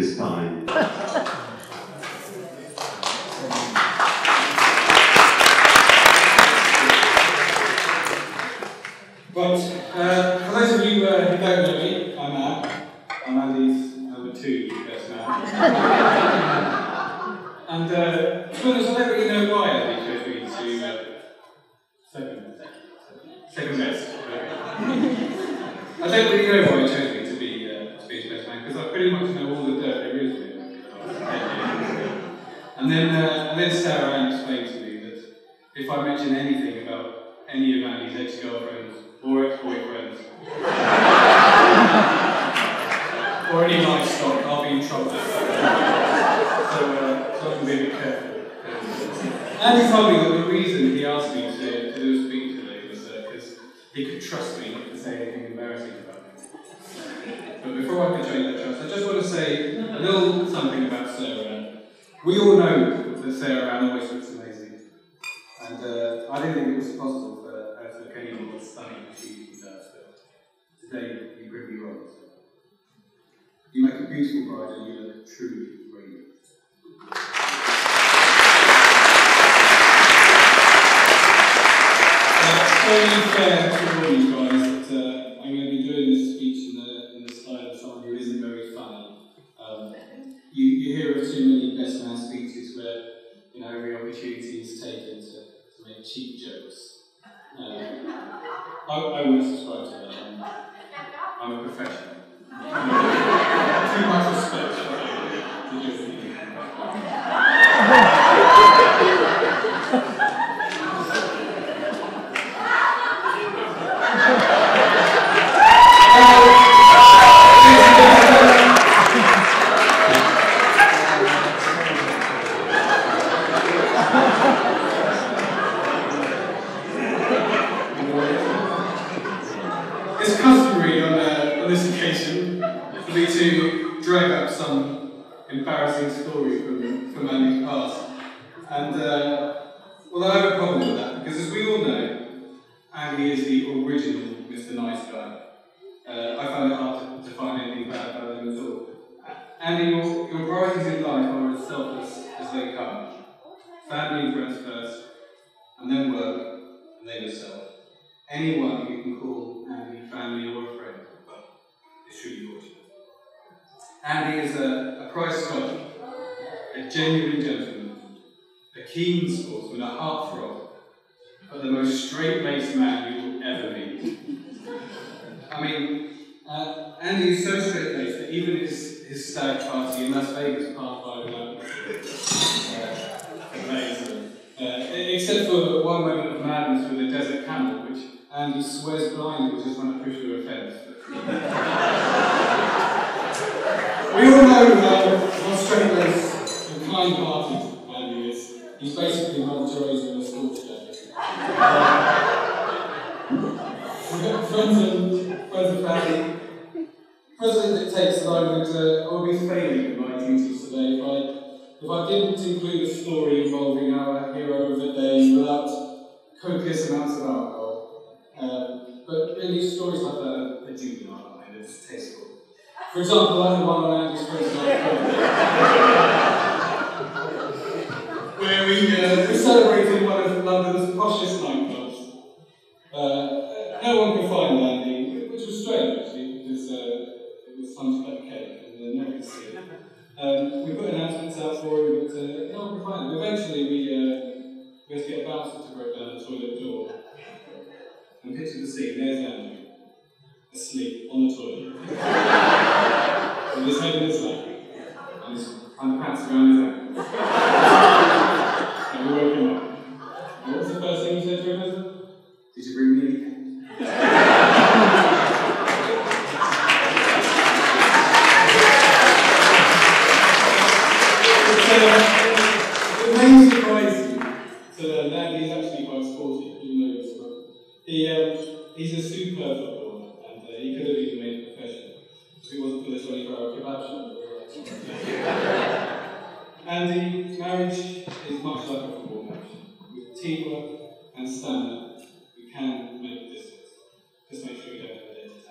this time. But for those of you who don't know me, I'm Andy's number 2 best man. And to be honest, I don't really know why Andy chose me to second best. I don't really know why he chose me to be his best man, because I pretty much know all the dirt there is with him. And then Sarah Ann explained to me that if I mention anything about any of Andy's ex-girlfriends or ex-boyfriends or any livestock, I'll be in trouble. So I can be a bit careful. Andy told me that the reason he asked me to do a speech today was because he could trust me not to say anything embarrassing about me. But before I betray that trust, I just want to say a little something about Sarah Ann. We all know that Sarah Ann always looks amazing. And I didn't think it was possible for her to look any more stunning than she usually does. But today, you proved me wrong. So. You make a beautiful bride and you look truly brilliant. It's only fair to warn you guys that I'm going to be doing this speech in the style of someone who isn't very funny. You hear of too many best man speeches where every opportunity is taken to make cheap jokes. I wouldn't subscribe to that. I'm a professional. Too much respect for the joke. It's customary on this occasion for me to drag up some embarrassing story from Andy's past. And well, I have a problem with that, because as we all know, Andy is the original Mr. Nice Guy. I find it hard to find anything bad about him at all. Andy, your priorities in life are as selfless as they come. Family and friends first, and then work, and then yourself. Anyone you can call Andy family or a friend is truly fortunate. Andy is a prize scholar, a genuine gentleman, a keen sportsman, a heartthrob, but the most straight-laced man you will ever meet. I mean, Andy is so straight-laced that even his stag party in Las Vegas passed by without amazing. Except for one moment of madness with a desert camel, which Andy swears blindly was just trying to push through a fence. We all know how straight-laced and kind-hearted Andy is. He's basically Mother Teresa in a sports jacket. We've got friends and family. President dictates that I would be failing in my duties today if I didn't include a story involving our hero of the day without copious amounts of alcohol. But really, stories like that are juvenile and they're distasteful. For example, like the one on Andy's 29th where we celebrated one of London's poshest nightclubs. No one could find Andy, which was strange actually, because it was time to cut the cake and no one could see it. We put announcements out for him, but no one could find him. Eventually, we had to get a bouncer to break down the toilet door. And picture the scene, there's Andy, asleep on the toilet. With his head in his lap, and his underpants around his ankles. And we woke him up. And what was the first thing he said to him? Did you bring me any cake? It may surprise you to learn that Andy's actually quite sporty, even though he's not. He's a superb footballer, and he could have even made a profession if it wasn't for the 24-hour kebab shop. Andy, marriage is much like a football match. With teamwork and stamina, we can make a distance. Just make sure you don't have a dentist.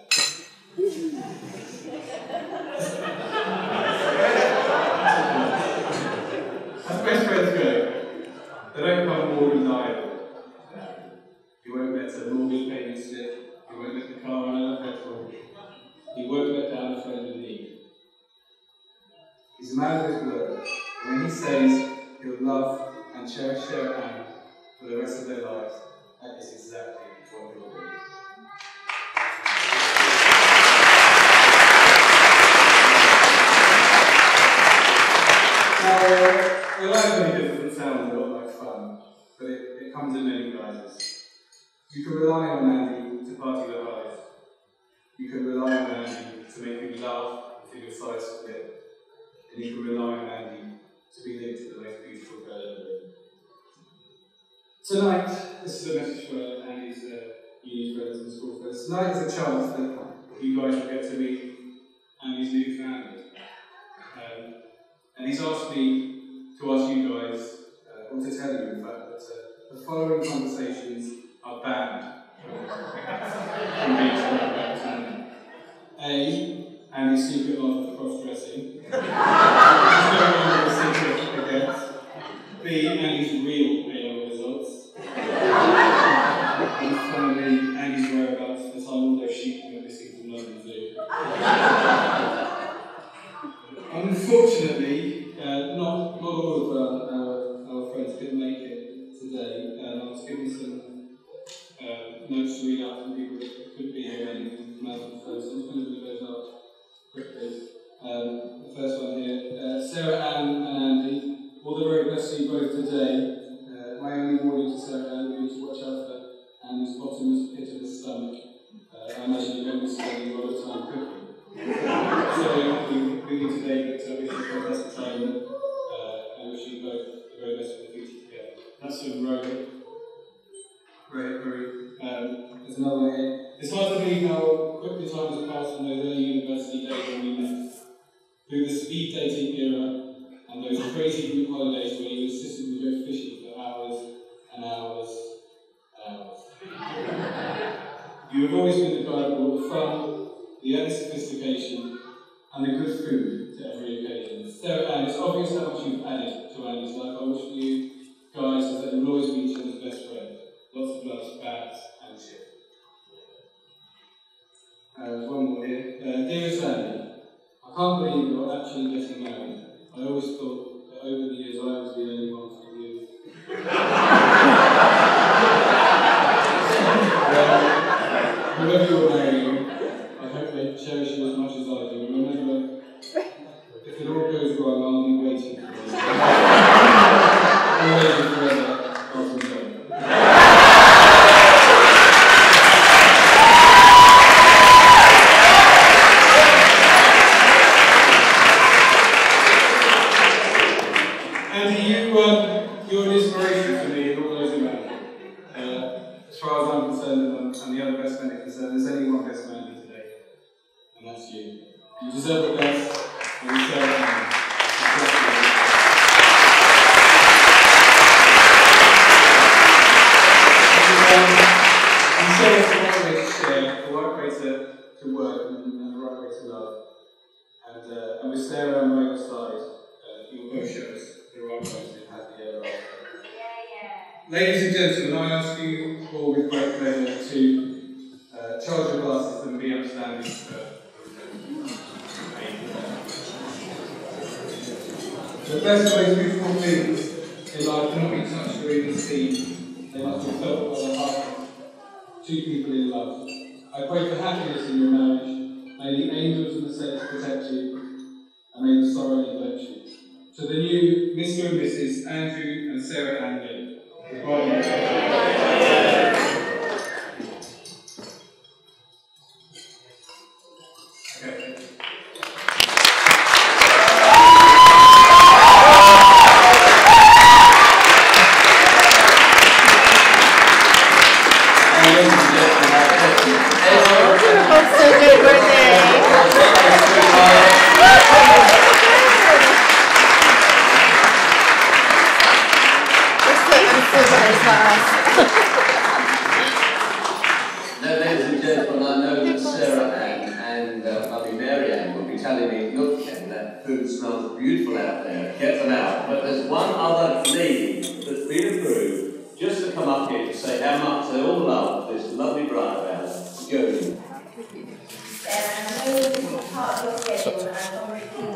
He's a man of his word. And when he says he'll love and cherish Sarah Ann for the rest of their lives, that is exactly what he'll do. Now, a life only doesn't sound a lot like fun, but it comes in many guises. You can rely on Andy to party the highest. You can rely on Andy to make you laugh and feel your sides split. And you can rely on Andy to be linked to the most beautiful girl in the room. Tonight, this is a message for Andy's uni friends and school friends. Tonight is a chance that you guys will get to meet Andy's new family. And he's asked me to ask you guys, or to tell you in fact, that the following conversations are banned from being spoken about tonight. A, Andy's secret love of cross-dressing. Which is no longer a secret, I guess. B, Andy's real A-level results. And finally, Andy's whereabouts for the time all those sheep went missing from London Zoo. Unfortunately, not all of our friends could make it today, and I was given some notes to read out from people that could be here and from out of the. So I'm just going to read those out quickly. The first one here, Sarah Ann and Andy, all the very best to you both today. My only warning to Sarah Ann would be to watch out for Andy's bottomless pit of the stomach. I imagine you're going to be spending a lot of time cooking. So we need today, but we should fantastic time and wish you both the very best for the future together. That's from Rory. There's another one here. It's hard to believe how quickly time has passed from those early university days when we met. Through the speed dating era and those crazy group holidays where you insisted we go fishing for hours and hours and hours. You have always been the guy who brought the fun, the added sophistication, and the good food to every occasion. So, and it's obvious how much you've added to Andy's life. I wish for you guys is that you'll always be each other's best friend. Lots of loves, bags, and shit. There's one more here. Dearest Andy, I can't believe you're actually getting married. I always thought that over the years I was the only one for you. Whoever you're marrying, I hope they cherish you as much as I do. Remember, if it all goes wrong, I'll be waiting for you. Always and forever, Elton John. You're an inspiration for me and all those around me. As far as I'm concerned, and the other best men are concerned, there's only one best man here today, and that's you. You deserve the best, and you deserve it. You show us the right way to share, the right way to work, and the right way to love. And with Sarah and by your side, you'll both show us the right way to have the ever after. Ladies and gentlemen, I ask you all with great pleasure to charge your glasses and be upstanding for the best, most beautiful things in life cannot be touched or even seen. They must be felt by the heart of two people in love. I pray for happiness in your marriage. May the angels and the saints protect you, and may the sorrow neglect you. To the new Mr. and Mrs. Andrew and Sarah Ann Lee. Now, ladies and gentlemen, I know that Sarah Ann and Mummy Mary Ann will be telling me, look, Ken, that food smells beautiful out there, get them out. But there's one other lady that's been approved just to come up here to say how much they all love this lovely bride of ours, Jodie. I know this is part of your schedule, and I'm